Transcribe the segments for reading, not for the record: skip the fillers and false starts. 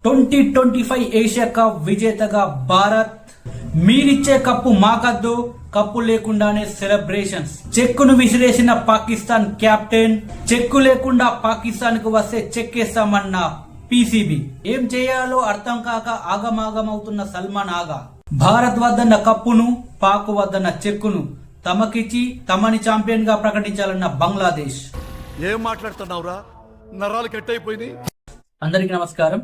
2025 Asia cup విజేతగా భారత్. మీరిచ్చే cup మాకద్దు, cup లేకుండానే సెలబ్రేషన్స్. చెక్కును విసిరేసిన పాకిస్తాన్ కెప్టెన్. చెక్కు లేకుండా పాకిస్తాన్ కు వస్తే చెక్కేస్తామన్న పీసీబీ. ఏం చేయాలో అర్థం కాక ఆగమాగమవుతున్న సల్మాన్ ఆగా. భారత్ వద్దన్న కప్పును, పాక్ వద్దన్న చెక్కును తమకిచ్చి తమని ఛాంపియన్ గా ప్రకటించాలన్న బంగ్లాదేశ్. ఏం మాట్లాడుతున్నావురా, నరాలు కట్ అయిపోయింది. అందరికి నమస్కారం.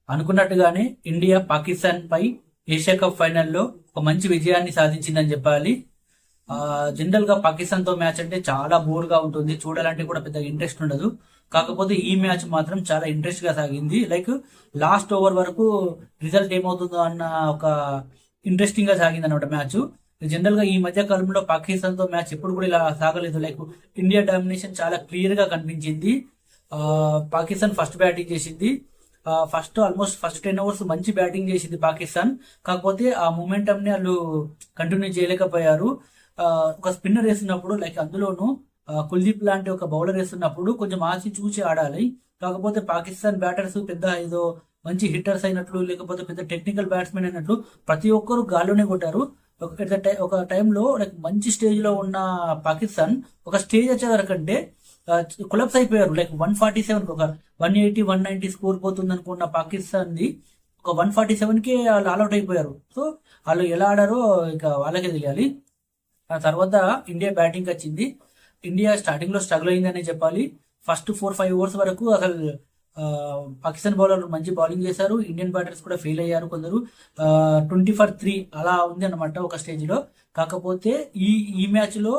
అనుకున్నట్టుగానే ఇండియా పాకిస్తాన్ పై ఏషియా కప్ ఫైనల్లో ఒక మంచి విజయాన్ని సాధించిందని చెప్పాలి. జనరల్ గా పాకిస్తాన్ తో మ్యాచ్ అంటే చాలా బోర్ గా ఉంటుంది, చూడాలంటే కూడా పెద్ద ఇంట్రెస్ట్ ఉండదు. కాకపోతే ఈ మ్యాచ్ మాత్రం చాలా ఇంట్రెస్ట్ గా సాగింది. లైక్ లాస్ట్ ఓవర్ వరకు రిజల్ట్ ఏమవుతుందో అన్న ఒక ఇంట్రెస్టింగ్ గా సాగింది అనమాట మ్యాచ్. జనరల్ గా ఈ మధ్య కాలంలో పాకిస్తాన్ తో మ్యాచ్ ఎప్పుడు కూడా ఇలా సాగలేదు. లైక్ ఇండియా డామినేషన్ చాలా క్లియర్ గా కనిపించింది. పాకిస్తాన్ ఫస్ట్ బ్యాటింగ్ చేసింది. ఆల్మోస్ట్ ఫస్ట్ 10 overs మంచి బ్యాటింగ్ చేసింది పాకిస్తాన్. కాకపోతే ఆ మూమెంటం ని వాళ్ళు కంటిన్యూ చేయలేకపోయారు. ఒక స్పిన్నర్ వేస్తున్నప్పుడు, లైక్ అందులోనూ కుల్దీప్ లాంటి ఒక బౌలర్ వేస్తున్నప్పుడు కొంచెం ఆచి చూసి ఆడాలి. కాకపోతే పాకిస్తాన్ బ్యాటర్స్ పెద్ద ఏదో మంచి హిట్టర్స్ అయినట్లు, లేకపోతే పెద్ద టెక్నికల్ బ్యాట్స్మెన్ అయినట్లు ప్రతి ఒక్కరు గాల్లోనే కొట్టారు. ఒక టైంలో లైక్ మంచి స్టేజ్ లో ఉన్న పాకిస్తాన్ ఒక స్టేజ్ వచ్చే వరకంటే కొలాప్స్ అయిపోయారు. లైక్ 147 ఒక 180 190 స్కోర్ పోతుంది అనుకున్న పాకిస్తాన్ ది ఒక 147 కే వాళ్ళు ఆల్అౌట్ అయిపోయారు. సో వాళ్ళు ఎలా ఆడారో ఇక వాళ్ళకే తెలియాలి. ఆ తర్వాత ఇండియా బ్యాటింగ్ వచ్చింది. ఇండియా స్టార్టింగ్ లో స్ట్రగుల్ అయిందనే చెప్పాలి. ఫస్ట్ 4-5 overs వరకు అసలు పాకిస్తాన్ బౌలర్లు మంచి బౌలింగ్ చేశారు. ఇండియన్ బ్యాటర్స్ కూడా ఫెయిల్ అయ్యారు కొందరు. 20 for 3 అలా ఉంది అనమాట ఒక స్టేజ్ లో. కాకపోతే ఈ మ్యాచ్ లో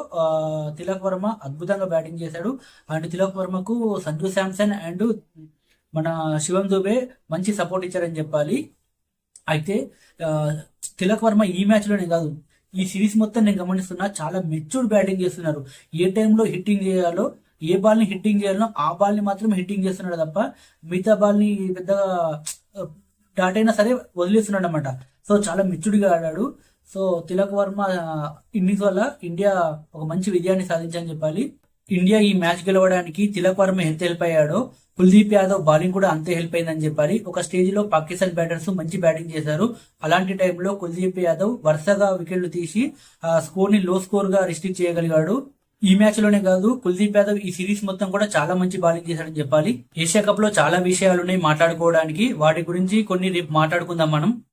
తిలక్ వర్మ అద్భుతంగా బ్యాటింగ్ చేశాడు. అండ్ తిలక్ వర్మకు సంజు శాంసన్ అండ్ మన శివం దుబే మంచి సపోర్ట్ ఇచ్చారని చెప్పాలి. అయితే తిలక్ వర్మ ఈ మ్యాచ్ లోనే కాదు, ఈ సిరీస్ మొత్తం నేను గమనిస్తున్నా చాలా మెచ్యూర్డ్ బ్యాటింగ్ చేస్తున్నారు. ఏ టైంలో హిట్టింగ్ చేయాలో, ఏ బాల్ ని హిట్టింగ్ చేయాలో ఆ బాల్ ని మాత్రం హిట్టింగ్ చేస్తున్నాడు తప్ప మిగతా బాల్ ని పెద్దగా డాట్ అయినా సరే వదిలేస్తున్నాడు అనమాట. సో చాలా మెచ్యూర్డ్ గా ఆడాడు. సో తిలక్ వర్మ ఇన్నింగ్స్ వల్ల ఇండియా ఒక మంచి విజయాన్ని సాధించని చెప్పాలి. ఇండియా ఈ మ్యాచ్ గెలవడానికి తిలక్ వర్మ ఎంత హెల్ప్ అయ్యాడో కుల్దీప్ యాదవ్ బౌలింగ్ కూడా అంతే హెల్ప్ అయిందని చెప్పాలి. ఒక స్టేజ్ లో పాకిస్తాన్ బ్యాటర్స్ మంచి బ్యాటింగ్ చేశారు. అలాంటి టైంలో కుల్దీప్ యాదవ్ వరుసగా వికెట్లు తీసి స్కోర్ ని లో స్కోర్ గా రిస్ట్రిక్ట్ చేయగలిగాడు. ఈ మ్యాచ్ లోనే కాదు, కుల్దీప్ యాదవ్ ఈ సిరీస్ మొత్తం కూడా చాలా మంచి బౌలింగ్ చేశాడని చెప్పాలి. ఏషియా కప్ లో చాలా విషయాలున్నాయి మాట్లాడుకోవడానికి, వాటి గురించి కొన్ని రేపు మాట్లాడుకుందాం మనం.